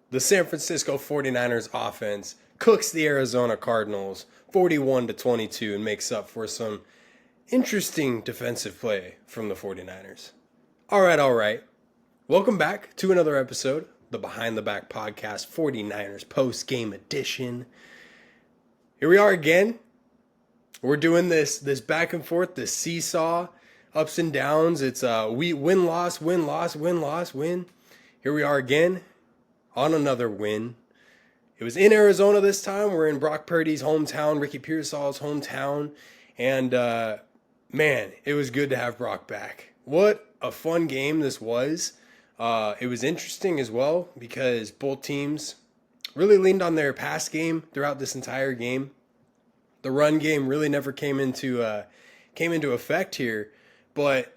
The San Francisco 49ers offense cooks the Arizona Cardinals 41-22 and makes up for some interesting defensive play from the 49ers. All right. Welcome back to another episode, the Behind the Back Podcast 49ers Post Game Edition. Here we are again. We're doing this back and forth, this seesaw, ups and downs. It's win-loss, win-loss, win-loss, win. Here we are again on another win. It was in Arizona this time. We're in Brock Purdy's hometown, Ricky Pearsall's hometown. And, man, it was good to have Brock back. What a fun game this was. It was interesting as well because both teams really leaned on their pass game throughout this entire game. The run game really never came into effect here. But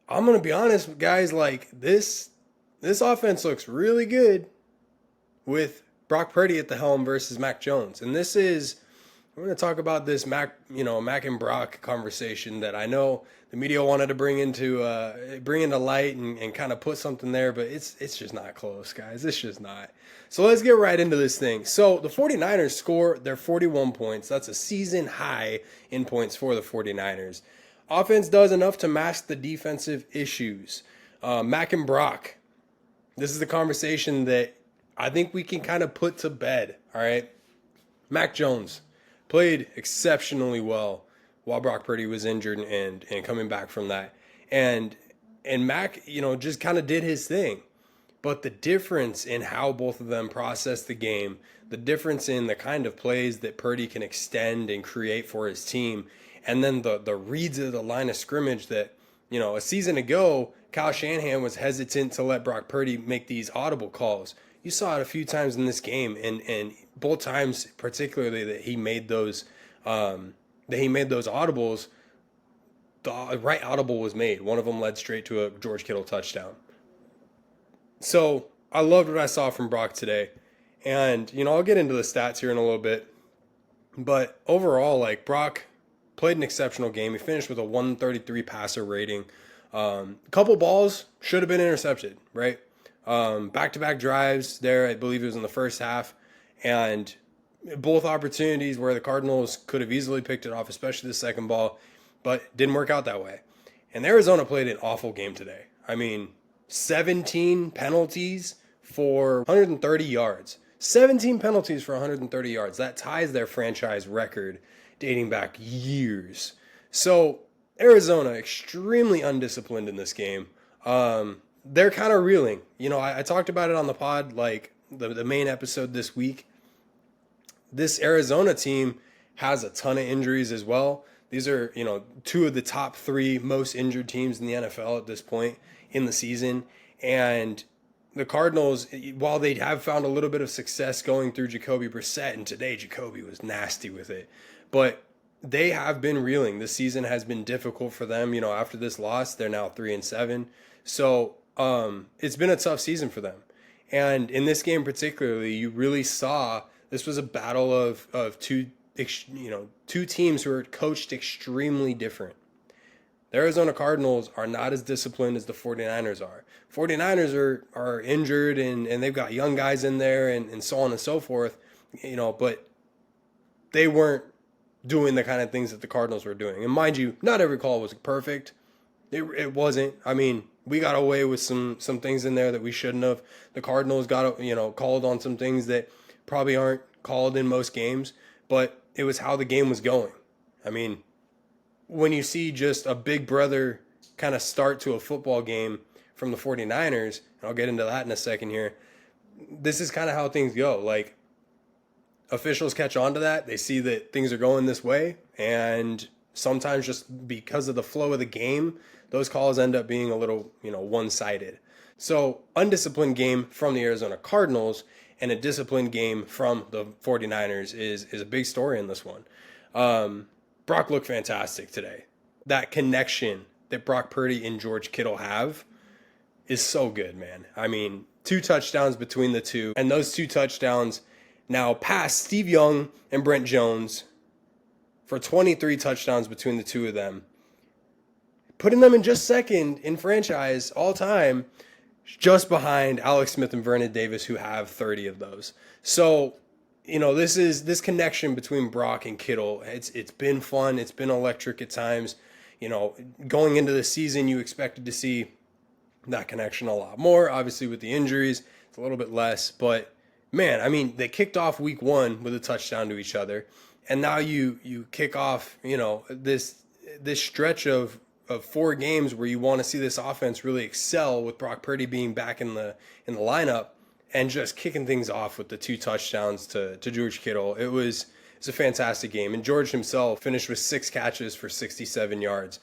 I'm going to be honest, guys, like this offense looks really good with Brock Purdy at the helm versus Mac Jones. And we're going to talk about this Mac and Brock conversation that I know the media wanted to bring into light and kind of put something there, but it's just not close, guys. It's just not. So let's get right into this thing. So the 49ers score their 41 points. That's a season high in points for the 49ers. Offense does enough to mask the defensive issues. Mac and Brock, this is the conversation that I think we can kind of put to bed, all right? Mac Jones played exceptionally well while Brock Purdy was injured and coming back from that. And Mac, just kind of did his thing. But the difference in how both of them process the game, the difference in the kind of plays that Purdy can extend and create for his team, and then the reads of the line of scrimmage that, a season ago, Kyle Shanahan was hesitant to let Brock Purdy make these audible calls. You saw it a few times in this game, and both times, particularly that he made those audibles, the right audible was made. One of them led straight to a George Kittle touchdown. So I loved what I saw from Brock today, and I'll get into the stats here in a little bit, but overall, Brock played an exceptional game. He finished with a 133 passer rating. Couple balls should have been intercepted, right? Back-to-back drives there, I believe it was in the first half, and both opportunities where the Cardinals could have easily picked it off, especially the second ball, but didn't work out that way. And Arizona played an awful game today. 17 penalties for 130 yards. 17 penalties for 130 yards. That ties their franchise record dating back years. So Arizona, extremely undisciplined in this game. They're kind of reeling. I talked about it on the pod, the main episode this week. This Arizona team has a ton of injuries as well. These are, two of the top three most injured teams in the NFL at this point in the season. And the Cardinals, while they have found a little bit of success going through Jacoby Brissett, and today Jacoby was nasty with it, but they have been reeling. This season has been difficult for them. After this loss, they're now 3-7. So it's been a tough season for them. And in this game particularly, you really saw this was a battle of two teams who are coached extremely different. The Arizona Cardinals are not as disciplined as the 49ers are. 49ers are injured and they've got young guys in there and so on and so forth, but they weren't doing the kind of things that the Cardinals were doing. And mind you, not every call was perfect. It wasn't. We got away with some things in there that we shouldn't have. The Cardinals got, called on some things that probably aren't called in most games, but it was how the game was going. When you see just a big brother kind of start to a football game from the 49ers, and I'll get into that in a second here, this is kind of how things go. Officials catch on to that. They see that things are going this way, and sometimes just because of the flow of the game, those calls end up being a little, one-sided. So, undisciplined game from the Arizona Cardinals and a disciplined game from the 49ers is a big story in this one. Brock looked fantastic today. That connection that Brock Purdy and George Kittle have is so good, man. 2 touchdowns between the two, and those 2 touchdowns now pass Steve Young and Brent Jones for 23 touchdowns between the two of them. Putting them in just second in franchise all time just behind Alex Smith and Vernon Davis, who have 30 of those. So, this connection between Brock and Kittle. It's been fun. It's been electric at times. Going into the season, you expected to see that connection a lot more. Obviously, with the injuries, it's a little bit less. But man, I mean, they kicked off week 1 with a touchdown to each other, and now you kick off, this stretch of 4 games where you want to see this offense really excel, with Brock Purdy being back in the lineup and just kicking things off with the 2 touchdowns to George Kittle. It's a fantastic game, and George himself finished with 6 catches for 67 yards.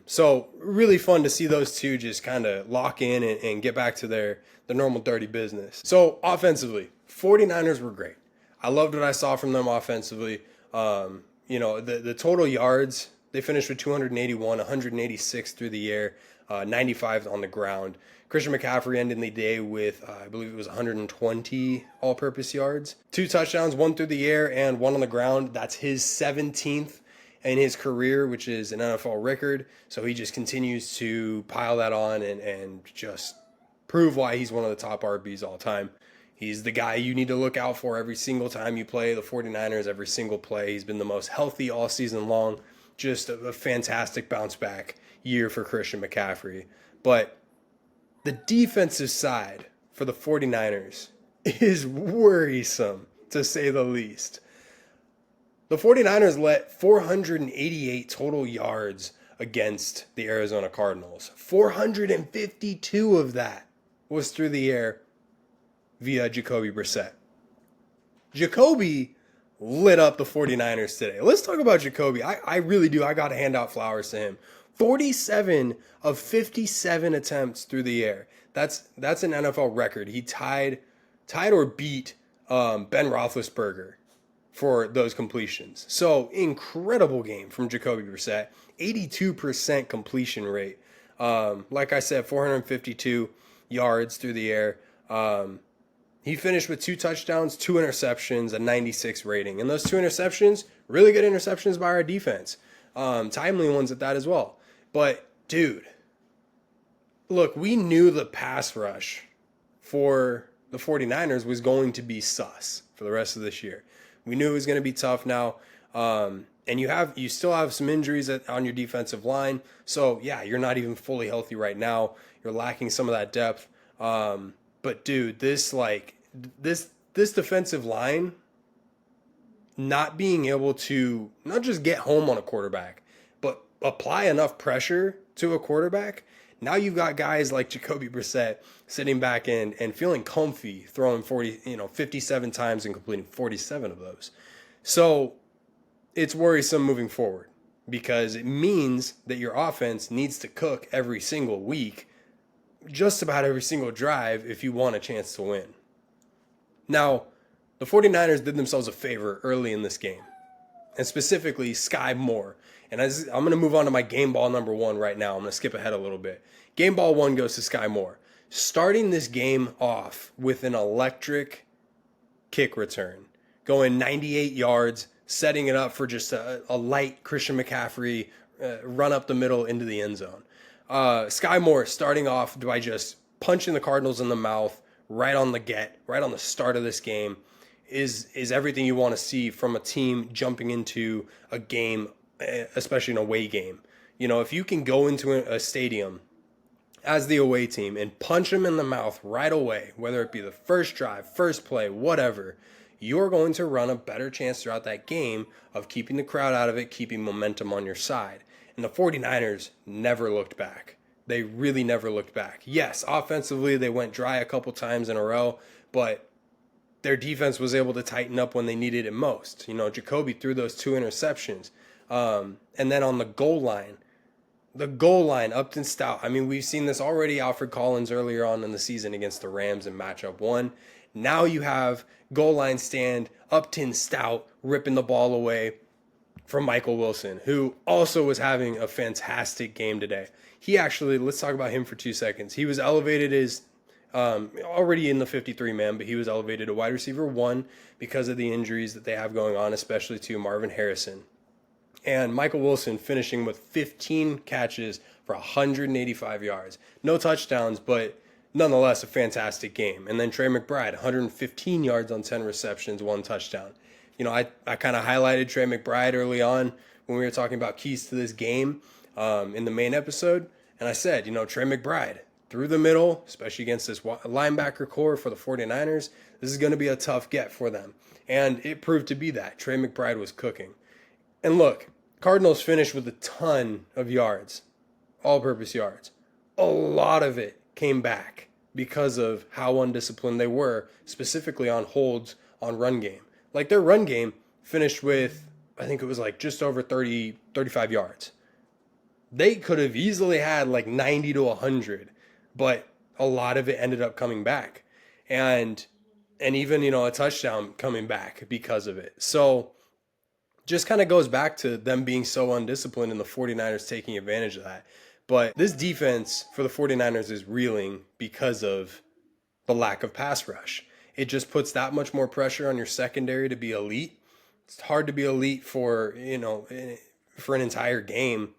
So really fun to see those two just kind of lock in and get back to their normal dirty business. So offensively, 49ers were great. I loved what I saw from them offensively. The total yards, they finished with 281, 186 through the air, 95 on the ground. Christian McCaffrey ended the day with, I believe it was 120 all-purpose yards. 2 touchdowns, 1 through the air and 1 on the ground. That's his 17th in his career, which is an NFL record. So he just continues to pile that on and just prove why he's one of the top RBs all time. He's the guy you need to look out for every single time you play the 49ers, every single play. He's been the most healthy all season long. Just a fantastic bounce back year for Christian McCaffrey. But the defensive side for the 49ers is worrisome, to say the least. The 49ers let 488 total yards against the Arizona Cardinals. 452 of that was through the air via Jacoby Brissett. Jacoby lit up the 49ers today. Let's talk about Jacoby. I really do. I got to hand out flowers to him. 47 of 57 attempts through the air. That's an NFL record. He tied or beat Ben Roethlisberger for those completions. So incredible game from Jacoby Brissett. 82% completion rate. Like I said, 452 yards through the air. He finished with 2 touchdowns, 2 interceptions, a 96 rating. And those 2 interceptions, really good interceptions by our defense. Timely ones at that as well. But, dude, look, we knew the pass rush for the 49ers was going to be sus for the rest of this year. We knew it was going to be tough now. And you still have some injuries on your defensive line. So, yeah, you're not even fully healthy right now. You're lacking some of that depth. But, dude, this defensive line not being able to not just get home on a quarterback, but apply enough pressure to a quarterback. Now you've got guys like Jacoby Brissett sitting back and feeling comfy, throwing 57 times and completing 47 of those. So it's worrisome moving forward because it means that your offense needs to cook every single week, just about every single drive, if you want a chance to win. Now, the 49ers did themselves a favor early in this game, and specifically Sky Moore. And I'm going to move on to my game ball number 1 right now. I'm going to skip ahead a little bit. Game ball 1 goes to Sky Moore. Starting this game off with an electric kick return, going 98 yards, setting it up for just a light Christian McCaffrey run up the middle into the end zone. Sky Moore starting off by just punching the Cardinals in the mouth right on the start of this game is everything you want to see from a team jumping into a game, especially an away game. If you can go into a stadium as the away team and punch them in the mouth right away, whether it be the first drive, first play, whatever, you're going to run a better chance throughout that game of keeping the crowd out of it, keeping momentum on your side. And the 49ers never looked back. They really never looked back. Yes, offensively, they went dry a couple times in a row, but their defense was able to tighten up when they needed it most. Jacoby threw those 2 interceptions. And then on the goal line, Upton Stout. I mean, we've seen this already. Alfred Collins earlier on in the season against the Rams in matchup 1. Now you have goal line stand, Upton Stout ripping the ball away from Michael Wilson, who also was having a fantastic game today. Let's talk about him for 2 seconds. He was elevated as already in the 53-man, but he was elevated to wide receiver 1 because of the injuries that they have going on, especially to Marvin Harrison. And Michael Wilson finishing with 15 catches for 185 yards. No touchdowns, but nonetheless, a fantastic game. And then Trey McBride, 115 yards on 10 receptions, 1 touchdown. I kind of highlighted Trey McBride early on when we were talking about keys to this game in the main episode. And I said, Trey McBride through the middle, especially against this linebacker core for the 49ers, this is going to be a tough get for them. And it proved to be that. Trey McBride was cooking. And look, Cardinals finished with a ton of yards, all-purpose yards. A lot of it came back because of how undisciplined they were, specifically on holds on run game. Like their run game finished with, I think it was like just over 35 yards. They could have easily had like 90 to 100, but a lot of it ended up coming back. And even, a touchdown coming back because of it. So just kind of goes back to them being so undisciplined and the 49ers taking advantage of that. But this defense for the 49ers is reeling because of the lack of pass rush. It just puts that much more pressure on your secondary to be elite. It's hard to be elite for an entire game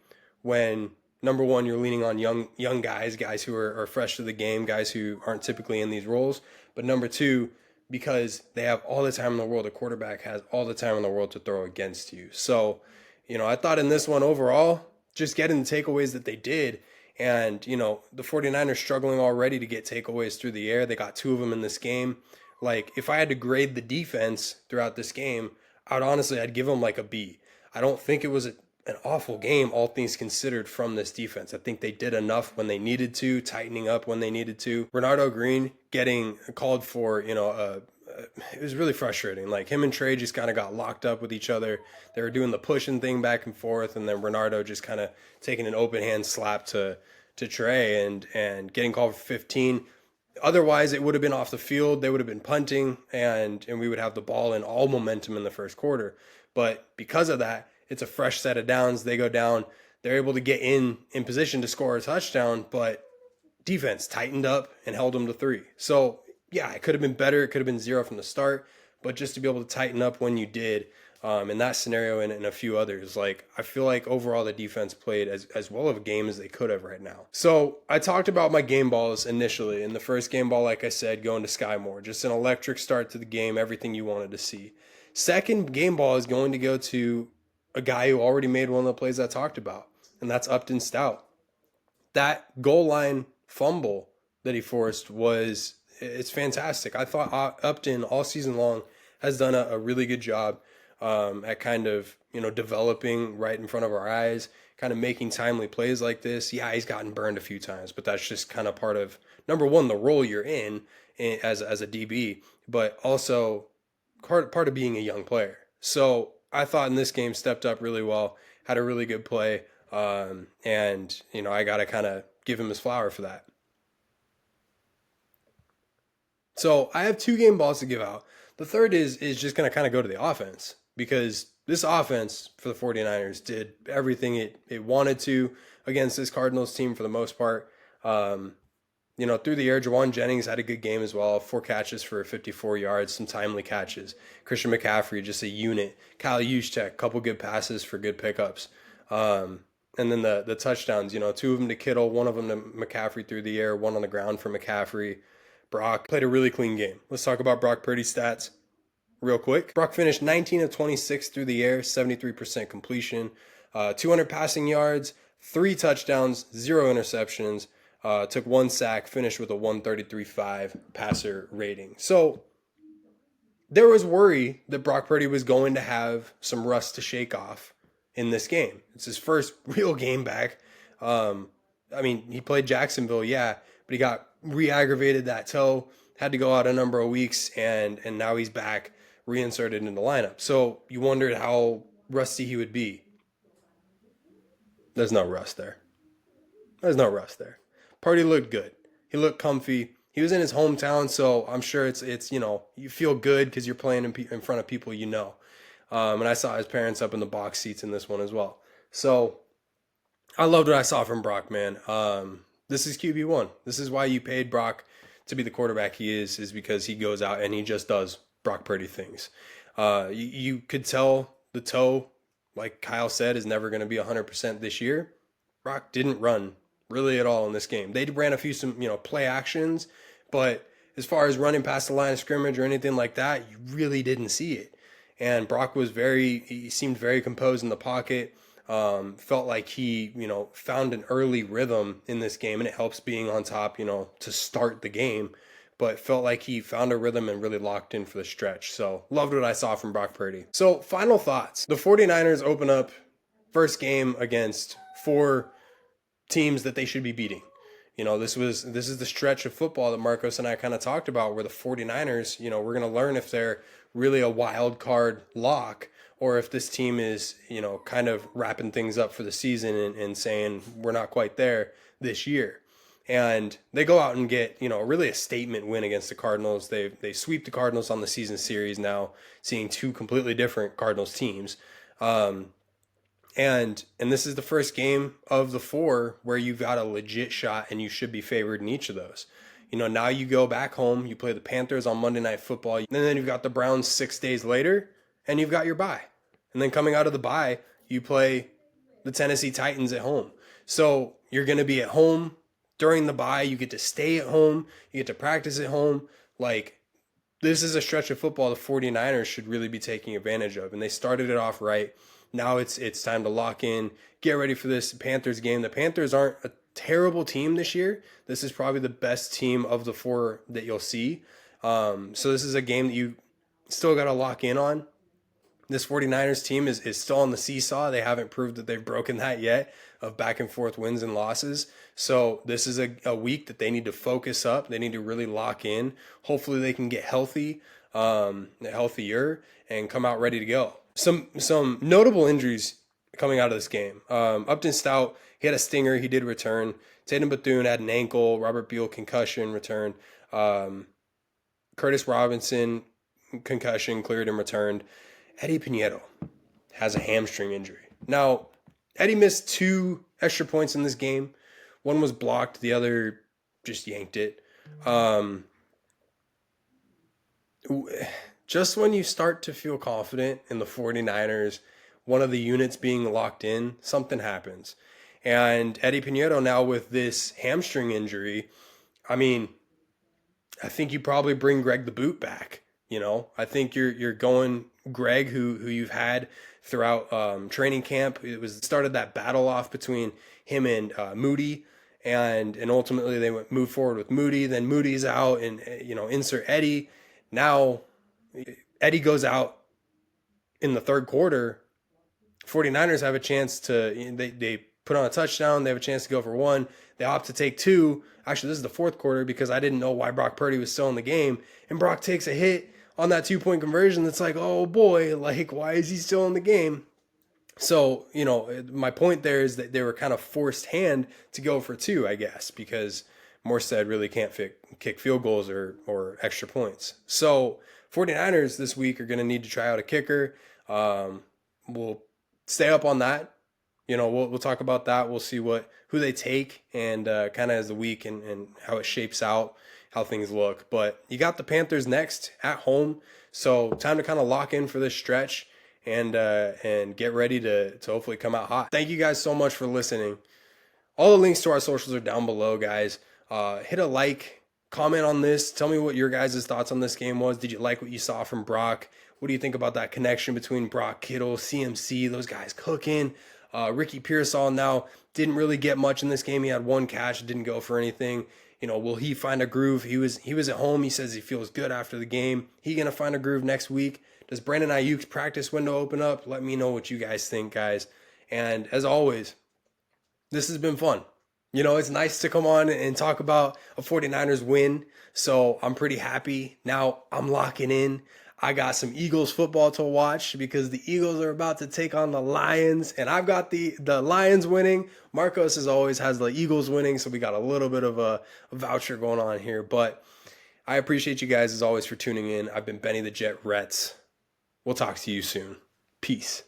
when, number one, you're leaning on young guys who are fresh to the game, guys who aren't typically in these roles. But number two, because they have all the time in the world, the quarterback has all the time in the world to throw against you. So, I thought in this one overall, just getting the takeaways that they did, and, the 49ers struggling already to get takeaways through the air. They got 2 of them in this game. Like, if I had to grade the defense throughout this game, I'd give them like a B. I don't think it was an awful game, all things considered, from this defense. I think they did enough when they needed to, tightening up when they needed to. Renardo Green getting called for, it was really frustrating. Like, him and Trey just kind of got locked up with each other. They were doing the pushing thing back and forth, and then Renardo just kind of taking an open hand slap to Trey and getting called for 15. Otherwise, it would have been off the field. They would have been punting, and we would have the ball and all momentum in the first quarter. But because of that, it's a fresh set of downs. They go down. They're able to get in position to score a touchdown, but defense tightened up and held them to 3. So, yeah, it could have been better. It could have been 0 from the start, but just to be able to tighten up when you did, in that scenario and a few others, like, I feel like overall the defense played as well of a game as they could have right now. So I talked about my game balls initially. In the first game ball, like I said, going to Sky Moore, just an electric start to the game, everything you wanted to see. Second game ball is going to go to a guy who already made one of the plays I talked about, and that's Upton Stout. That goal line fumble that he forced it's fantastic. I thought Upton all season long has done a really good job at kind of, developing right in front of our eyes, kind of making timely plays like this. Yeah, he's gotten burned a few times, but that's just kind of part of, number one, the role you're in as a DB, but also part of being a young player. So I thought in this game stepped up really well, had a really good play, and, I got to kind of give him his flower for that. So I have 2 game balls to give out. The third is just going to kind of go to the offense, because this offense for the 49ers did everything it wanted to against this Cardinals team for the most part. Through the air, Jawan Jennings had a good game as well. 4 catches for 54 yards, some timely catches. Christian McCaffrey, just a unit. Kyle Juszczyk, couple good passes for good pickups. And then the touchdowns, 2 of them to Kittle, 1 of them to McCaffrey through the air, 1 on the ground for McCaffrey. Brock played a really clean game. Let's talk about Brock Purdy's stats real quick. Brock finished 19 of 26 through the air, 73% completion, 200 passing yards, 3 touchdowns, 0 interceptions, took 1 sack, finished with a 133.5 passer rating. So there was worry that Brock Purdy was going to have some rust to shake off in this game. It's his first real game back. He played Jacksonville, yeah, but he got re-aggravated that toe, had to go out a number of weeks, and now he's back, reinserted in the lineup. So you wondered how rusty he would be. There's no rust there. Purdy looked good. He looked comfy. He was in his hometown, so I'm sure it's you feel good because you're playing in front of people you know. And I saw his parents up in the box seats in this one as well. So I loved what I saw from Brock, man. This is QB1. This is why you paid Brock to be the quarterback he is because he goes out and he just does Brock Purdy things. You could tell the toe, like Kyle said, is never going to be 100% this year. Brock didn't run really at all in this game. They ran a few play actions, but as far as running past the line of scrimmage or anything like that, you really didn't see it. And Brock he seemed very composed in the pocket. Felt like he, found an early rhythm in this game, and it helps being on top, to start the game. But felt like he found a rhythm and really locked in for the stretch. So loved what I saw from Brock Purdy. So final thoughts. The 49ers open up first game against 4 teams that they should be beating. This is the stretch of football that Marcos and I kind of talked about, where the 49ers, we're going to learn if they're really a wild card lock, or if this team is, kind of wrapping things up for the season and saying we're not quite there this year. And they go out and get, really a statement win against the Cardinals. They sweep the Cardinals on the season series now, seeing 2 completely different Cardinals teams. And this is the first game of the 4 where you've got a legit shot and you should be favored in each of those. Now you go back home, you play the Panthers on Monday Night Football, and then you've got the Browns 6 days later, and you've got your bye. And then coming out of the bye, you play the Tennessee Titans at home. So you're going to be at home during the bye. You get to stay at home. You get to practice at home. Like, this is a stretch of football the 49ers should really be taking advantage of. And they started it off right. Now it's time to lock in, get ready for this Panthers game. The Panthers aren't a terrible team this year. This is probably the best team of the 4 that you'll see. So this is a game that you still got to lock in on. This 49ers team is still on the seesaw. They haven't proved that they've broken that yet, of back and forth wins and losses. So this is a week that they need to focus up. They need to really lock in. Hopefully they can get healthier, and come out ready to go. Some notable injuries coming out of this game. Upton Stout, he had a stinger. He did return. Tatum Bethune had an ankle. Robert Beal, concussion, returned. Curtis Robinson, concussion, cleared and returned. Eddie Pinedo has a hamstring injury. Now, Eddie missed 2 extra points in this game. One was blocked. The other just yanked it. Just when you start to feel confident in the 49ers, one of the units being locked in, something happens. And Eddie Pinedo now with this hamstring injury, I think you probably bring Greg the Boot back. I think you're going Greg, who you've had throughout training camp. It started that battle off between him and Moody, and ultimately they moved forward with Moody. Then Moody's out, and insert Eddie. Now Eddie goes out in the third quarter. 49ers have a chance to, they put on a touchdown. They have a chance to go for 1. They opt to take 2. Actually, this is the fourth quarter, because I didn't know why Brock Purdy was still in the game. And Brock takes a hit on that 2-point conversion. That's like, oh boy, like, why is he still in the game? So, my point there is that they were kind of forced hand to go for 2, I guess, because Morstead really can't kick field goals or extra points. So 49ers this week are going to need to try out a kicker. We'll stay up on that. We'll talk about that. We'll see who they take, and kind of as the week and how it shapes out, how things look. But you got the Panthers next at home, so time to kind of lock in for this stretch and get ready to hopefully come out hot. Thank you guys so much for listening. All the links to our socials are down below, guys. Hit a like, comment on this. Tell me what your guys' thoughts on this game was. Did you like what you saw from Brock? What do you think about that connection between Brock, Kittle, CMC, those guys cooking? Ricky Pearsall now didn't really get much in this game. He had 1 catch, didn't go for anything. Will he find a groove? He was at home. He says he feels good after the game. He gonna find a groove next week? Does Brandon Ayuk's practice window open up? Let me know what you guys think, guys. And as always, this has been fun. It's nice to come on and talk about a 49ers win. So I'm pretty happy. Now I'm locking in. I got some Eagles football to watch, because the Eagles are about to take on the Lions, and I've got the Lions winning. Marcos, as always, has the Eagles winning, so we got a little bit of a voucher going on here. But I appreciate you guys, as always, for tuning in. I've been Benny the Jet Retz. We'll talk to you soon. Peace.